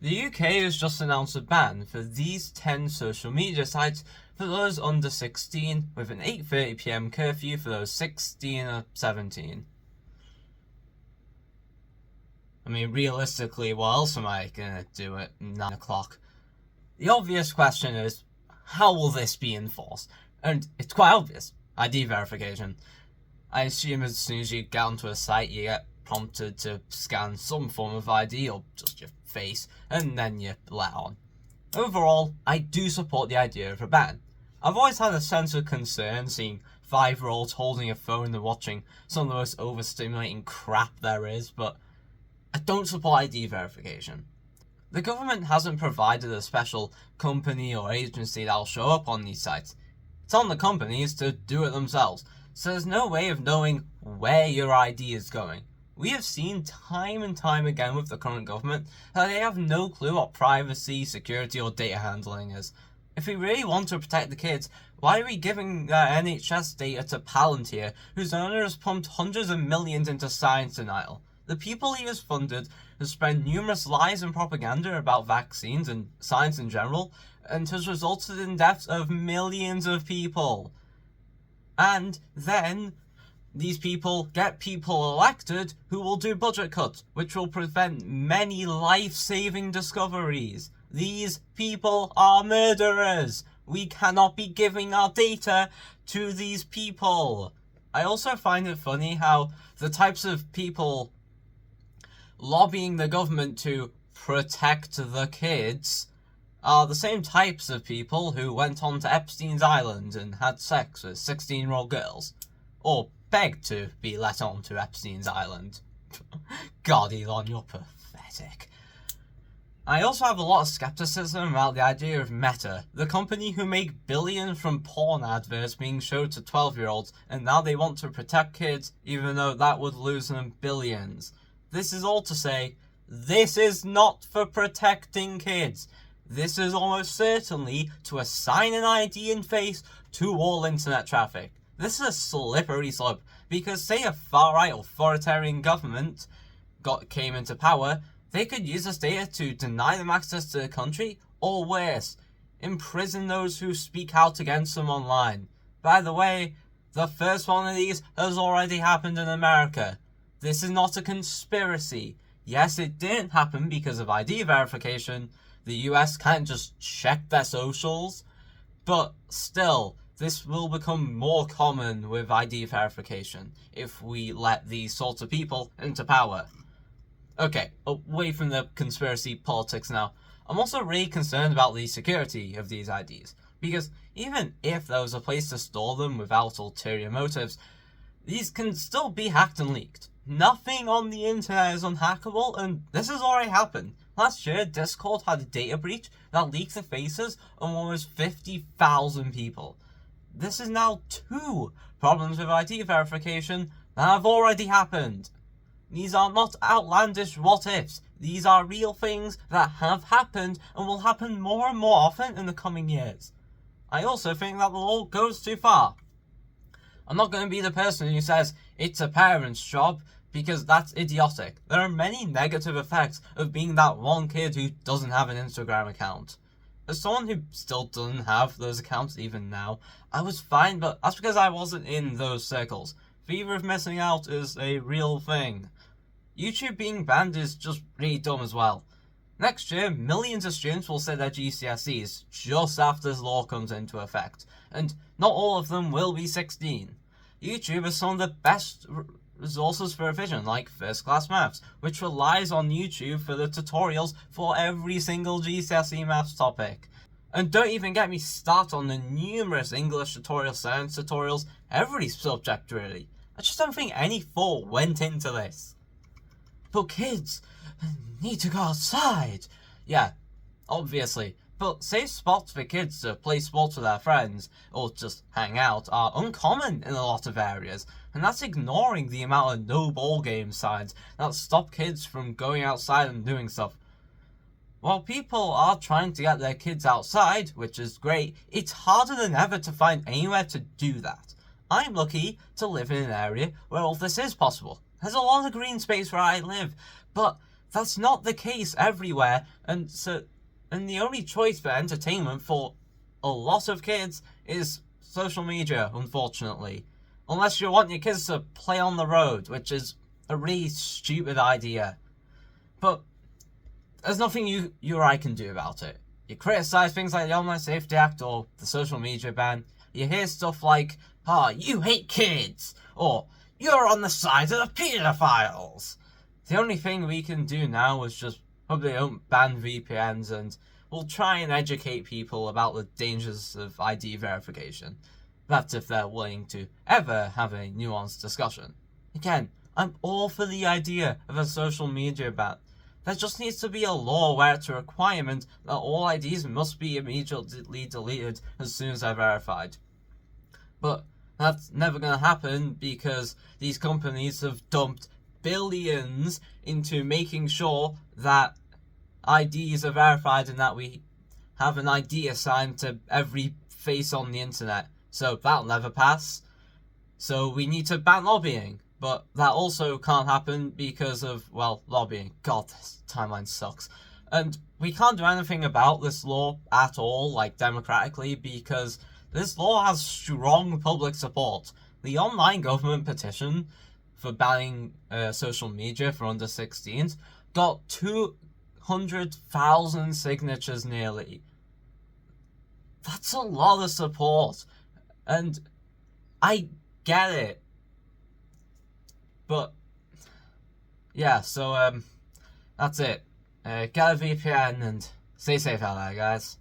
The UK has just announced a ban for these 10 social media sites for those under 16, with an 8:30 PM curfew for those 16 or 17. I mean, realistically, what else am I gonna do at 9 o'clock? The obvious question is, how will this be enforced? And it's quite obvious. ID verification. I assume as soon as you get onto a site, you get prompted to scan some form of ID or just your face, and then you're let on. Overall, I do support the idea of a ban. I've always had a sense of concern seeing 5-year-olds holding a phone and watching some of the most overstimulating crap there is, but I don't support ID verification. The government hasn't provided a special company or agency that'll show up on these sites. It's on the companies to do it themselves, so there's no way of knowing where your ID is going. We have seen time and time again with the current government that they have no clue what privacy, security or data handling is. If we really want to protect the kids, why are we giving NHS data to Palantir, whose owner has pumped hundreds of millions into science denial? The people he has funded have spread numerous lies and propaganda about vaccines and science in general, and has resulted in deaths of millions of people. And then these people get people elected who will do budget cuts, which will prevent many life-saving discoveries. These people are murderers. We cannot be giving our data to these people. I also find it funny how the types of people lobbying the government to protect the kids are the same types of people who went on to Epstein's Island and had sex with 16-year-old girls. Or begged to be let on to Epstein's Island. God, Elon, you're pathetic. I also have a lot of skepticism about the idea of Meta, the company who make billions from porn adverts being showed to 12-year-olds, and now they want to protect kids, even though that would lose them billions. This is all to say, this is not for protecting kids. This is almost certainly to assign an ID and face to all internet traffic. This is a slippery slope, because say a far-right authoritarian government came into power, they could use this data to deny them access to the country, or worse, imprison those who speak out against them online. By the way, the first one of these has already happened in America. This is not a conspiracy. Yes, it didn't happen because of ID verification. The US can't just check their socials, but still, this will become more common with ID verification if we let these sorts of people into power. Okay, away from the conspiracy politics now. I'm also really concerned about the security of these IDs, because even if there was a place to store them without ulterior motives, these can still be hacked and leaked. Nothing on the internet is unhackable, and this has already happened. Last year, Discord had a data breach that leaked the faces of almost 50,000 people. This is now 2 problems with ID verification that have already happened. These are not outlandish what-ifs. These are real things that have happened and will happen more and more often in the coming years. I also think that the law goes too far. I'm not going to be the person who says it's a parent's job, because that's idiotic. There are many negative effects of being that one kid who doesn't have an Instagram account. As someone who still doesn't have those accounts even now, I was fine, but that's because I wasn't in those circles. Fear of missing out is a real thing. YouTube being banned is just really dumb as well. Next year, millions of students will sit their GCSEs just after this law comes into effect, and not all of them will be 16. YouTube is some of the best resources for revision, like First Class Maths, which relies on YouTube for the tutorials for every single GCSE maths topic. And don't even get me started on the numerous English tutorials, science tutorials, every subject really. I just don't think any thought went into this. But kids need to go outside. Yeah, obviously. But safe spots for kids to play sports with their friends, or just hang out, are uncommon in a lot of areas. And that's ignoring the amount of no ball game signs that stop kids from going outside and doing stuff. While people are trying to get their kids outside, which is great, it's harder than ever to find anywhere to do that. I'm lucky to live in an area where all this is possible. There's a lot of green space where I live, but that's not the case everywhere, and the only choice for entertainment for a lot of kids is social media, unfortunately. Unless you want your kids to play on the road, which is a really stupid idea. But there's nothing you or I can do about it. You criticize things like the Online Safety Act or the social media ban. You hear stuff like, you hate kids, or you're on the side of the pedophiles. The only thing we can do now is just probably don't ban VPNs, and we'll try and educate people about the dangers of ID verification. That's if they're willing to ever have a nuanced discussion. Again, I'm all for the idea of a social media ban. There just needs to be a law where it's a requirement that all IDs must be immediately deleted as soon as they're verified. But that's never going to happen because these companies have dumped billions into making sure that IDs are verified and that we have an ID assigned to every face on the internet. So that'll never pass. So we need to ban lobbying. But that also can't happen because of, well, lobbying. God, this timeline sucks. And we can't do anything about this law at all, like democratically, because this law has strong public support. The online government petition for banning social media for under 16s got 200,000 signatures nearly. That's a lot of support. And I get it. But, yeah, so, that's it. Get a VPN and stay safe out there, guys.